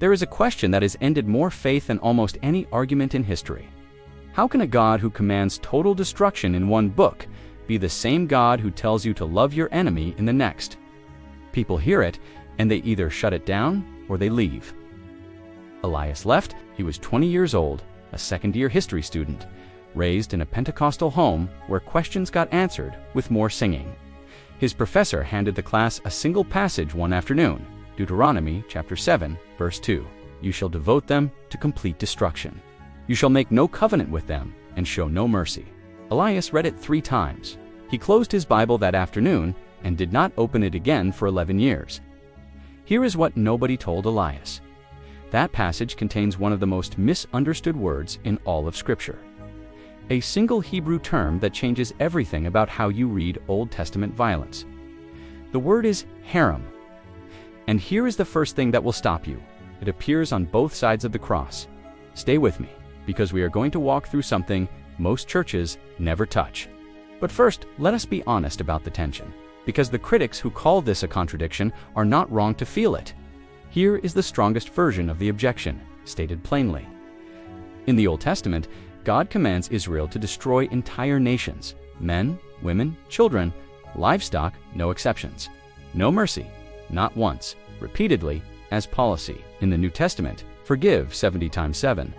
There is a question that has ended more faith than almost any argument in history. How can a God who commands total destruction in one book be the same God who tells you to love your enemy in the next? People hear it, and they either shut it down or they leave. Elias left. He was 20 years old, a second-year history student, raised in a Pentecostal home where questions got answered with more singing. His professor handed the class a single passage one afternoon, Deuteronomy chapter 7, verse 2. You shall devote them to complete destruction. You shall make no covenant with them and show no mercy. Elias read it 3 times. He closed his Bible that afternoon and did not open it again for 11 years. Here is what nobody told Elias. That passage contains one of the most misunderstood words in all of Scripture. A single Hebrew term that changes everything about how you read Old Testament violence. The word is herem. And here is the first thing that will stop you. It appears on both sides of the cross. Stay with me, because we are going to walk through something most churches never touch. But first, let us be honest about the tension, because the critics who call this a contradiction are not wrong to feel it. Here is the strongest version of the objection, stated plainly. In the Old Testament, God commands Israel to destroy entire nations, men, women, children, livestock, no exceptions. No mercy, not once, repeatedly, as policy. In the New Testament, forgive 70 times 7.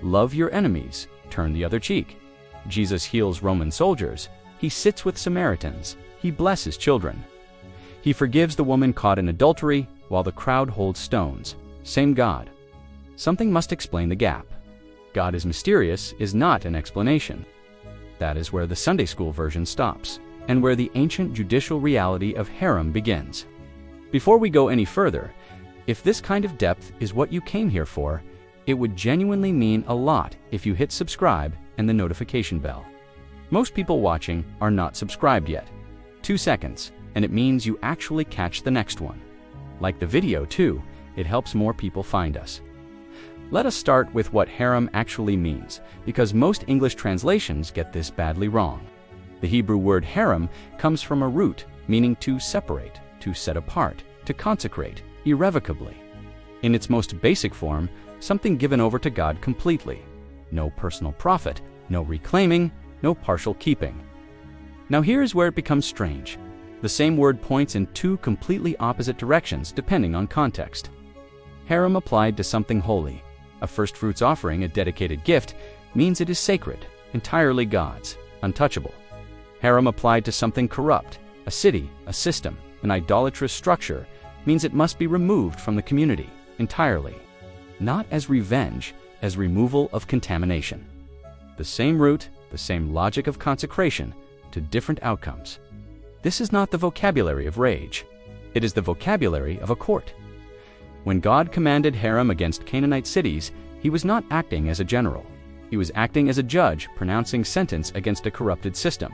Love your enemies, turn the other cheek. Jesus heals Roman soldiers. He sits with Samaritans. He blesses children. He forgives the woman caught in adultery while the crowd holds stones. Same God. Something must explain the gap. God is mysterious is not an explanation. That is where the Sunday school version stops, and where the ancient judicial reality of herem begins. Before we go any further, if this kind of depth is what you came here for, it would genuinely mean a lot if you hit subscribe and the notification bell. Most people watching are not subscribed yet. 2 seconds, and it means you actually catch the next one. Like the video too, it helps more people find us. Let us start with what herem actually means, because most English translations get this badly wrong. The Hebrew word herem comes from a root meaning to separate, to set apart, to consecrate, irrevocably. In its most basic form, something given over to God completely. No personal profit, no reclaiming, no partial keeping. Now here is where it becomes strange. The same word points in 2 completely opposite directions depending on context. Herem applied to something holy. A first fruits offering, a dedicated gift, means it is sacred, entirely God's, untouchable. Herem applied to something corrupt, a city, a system, an idolatrous structure, means it must be removed from the community, entirely. Not as revenge, as removal of contamination. The same root, the same logic of consecration, to different outcomes. This is not the vocabulary of rage. It is the vocabulary of a court. When God commanded herem against Canaanite cities, he was not acting as a general. He was acting as a judge pronouncing sentence against a corrupted system.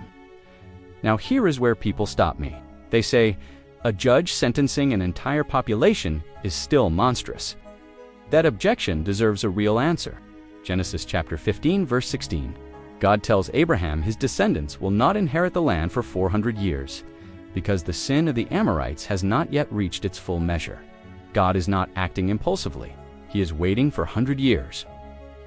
Now here is where people stop me. They say, a judge sentencing an entire population is still monstrous. That objection deserves a real answer. Genesis chapter 15, verse 16. God tells Abraham his descendants will not inherit the land for 400 years, because the sin of the Amorites has not yet reached its full measure. God is not acting impulsively. He is waiting for 100 years.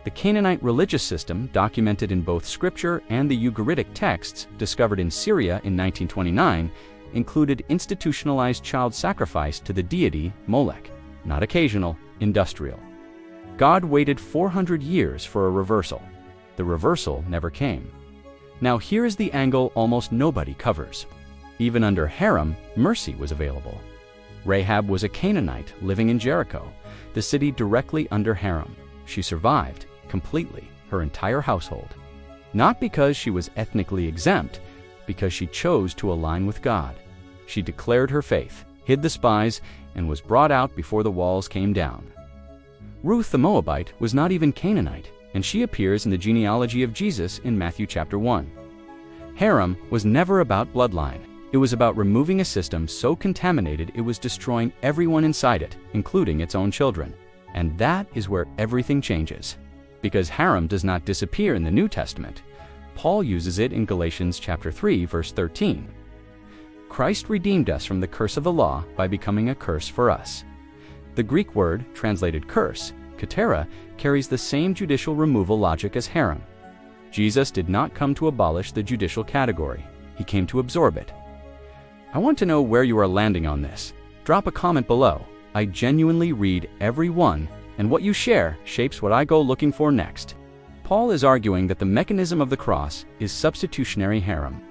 The Canaanite religious system, documented in both Scripture and the Ugaritic texts discovered in Syria in 1929, included institutionalized child sacrifice to the deity Molech, not occasional, industrial. God waited 400 years for a reversal. The reversal never came. Now here is the angle almost nobody covers. Even under herem, mercy was available. Rahab was a Canaanite living in Jericho, the city directly under herem. She survived, completely, her entire household. Not because she was ethnically exempt, because she chose to align with God. She declared her faith, hid the spies, and was brought out before the walls came down. Ruth the Moabite was not even Canaanite, and she appears in the genealogy of Jesus in Matthew chapter 1. Herem was never about bloodline. It was about removing a system so contaminated it was destroying everyone inside it, including its own children. And that is where everything changes. Because herem does not disappear in the New Testament, Paul uses it in Galatians chapter 3, verse 13. Christ redeemed us from the curse of the law by becoming a curse for us. The Greek word, translated curse, katera, carries the same judicial removal logic as herem. Jesus did not come to abolish the judicial category. He came to absorb it. I want to know where you are landing on this. Drop a comment below. I genuinely read every one, and what you share shapes what I go looking for next. Paul is arguing that the mechanism of the cross is substitutionary herem.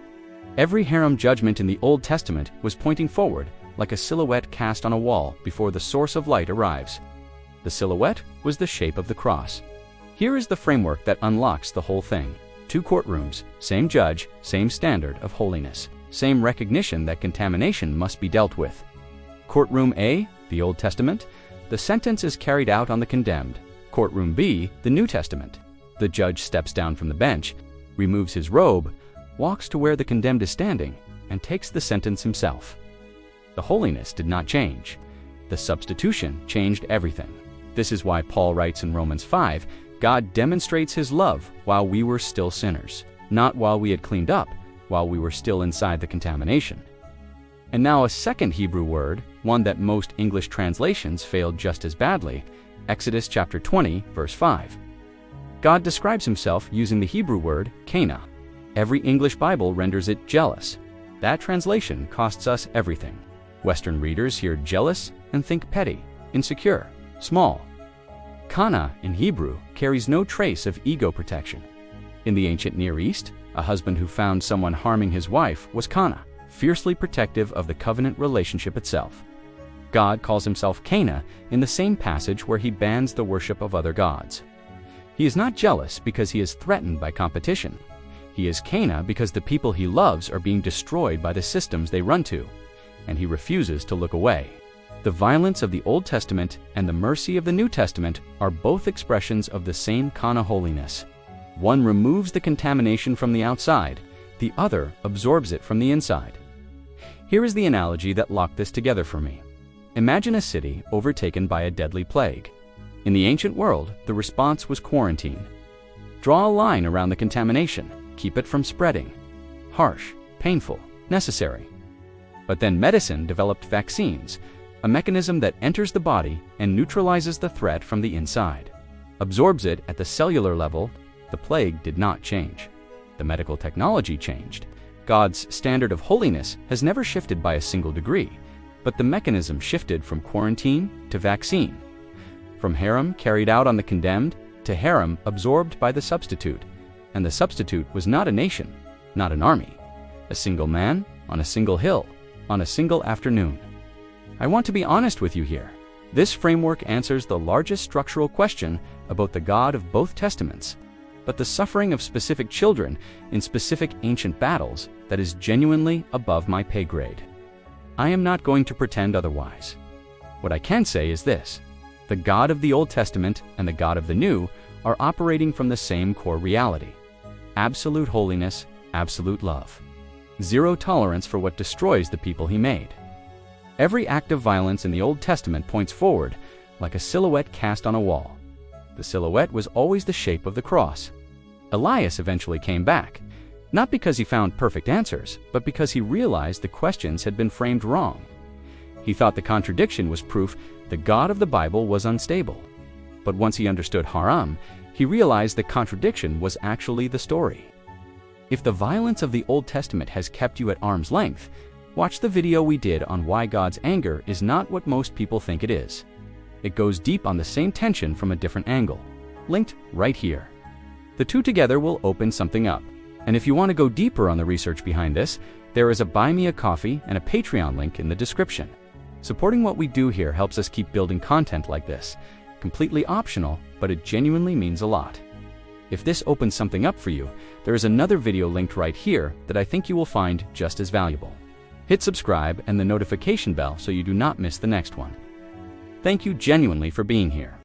Every herem judgment in the Old Testament was pointing forward, like a silhouette cast on a wall before the source of light arrives. The silhouette was the shape of the cross. Here is the framework that unlocks the whole thing. 2 courtrooms, same judge, same standard of holiness, same recognition that contamination must be dealt with. Courtroom A, the Old Testament, the sentence is carried out on the condemned. Courtroom B, the New Testament. The judge steps down from the bench, removes his robe, walks to where the condemned is standing, and takes the sentence himself. The holiness did not change. The substitution changed everything. This is why Paul writes in Romans 5, God demonstrates his love while we were still sinners, not while we had cleaned up, while we were still inside the contamination. And now a second Hebrew word, one that most English translations failed just as badly, Exodus chapter 20, verse 5. God describes himself using the Hebrew word Cana. Every English Bible renders it jealous. That translation costs us everything. Western readers hear jealous and think petty, insecure, small. Kana in Hebrew carries no trace of ego protection. In the ancient Near East, a husband who found someone harming his wife was Kana, fiercely protective of the covenant relationship itself. God calls himself Cana in the same passage where he bans the worship of other gods. He is not jealous because he is threatened by competition. He is Cana because the people he loves are being destroyed by the systems they run to, and he refuses to look away. The violence of the Old Testament and the mercy of the New Testament are both expressions of the same Cana holiness. One removes the contamination from the outside, the other absorbs it from the inside. Here is the analogy that locked this together for me. Imagine a city overtaken by a deadly plague. In the ancient world, the response was quarantine. Draw a line around the contamination, keep it from spreading. Harsh, painful, necessary. But then medicine developed vaccines, a mechanism that enters the body and neutralizes the threat from the inside. Absorbs it at the cellular level. The plague did not change. The medical technology changed. God's standard of holiness has never shifted by a single degree, but the mechanism shifted from quarantine to vaccine. From herem carried out on the condemned to herem absorbed by the substitute. And the substitute was not a nation, not an army. A single man on a single hill, on a single afternoon. I want to be honest with you here. This framework answers the largest structural question about the God of both testaments, but the suffering of specific children in specific ancient battles that is genuinely above my pay grade. I am not going to pretend otherwise. What I can say is this: the God of the Old Testament and the God of the New are operating from the same core reality. Absolute holiness, absolute love. Zero tolerance for what destroys the people he made. Every act of violence in the Old Testament points forward, like a silhouette cast on a wall. The silhouette was always the shape of the cross. Elias eventually came back, not because he found perfect answers, but because he realized the questions had been framed wrong. He thought the contradiction was proof the God of the Bible was unstable. But once he understood herem, he realized the contradiction was actually the story. If the violence of the Old Testament has kept you at arm's length, watch the video we did on why God's anger is not what most people think it is. It goes deep on the same tension from a different angle, linked right here. The two together will open something up. And if you want to go deeper on the research behind this, there is a Buy Me a Coffee and a Patreon link in the description. Supporting what we do here helps us keep building content like this. Completely optional, but it genuinely means a lot. If this opens something up for you, there is another video linked right here that I think you will find just as valuable. Hit subscribe and the notification bell so you do not miss the next one. Thank you genuinely for being here.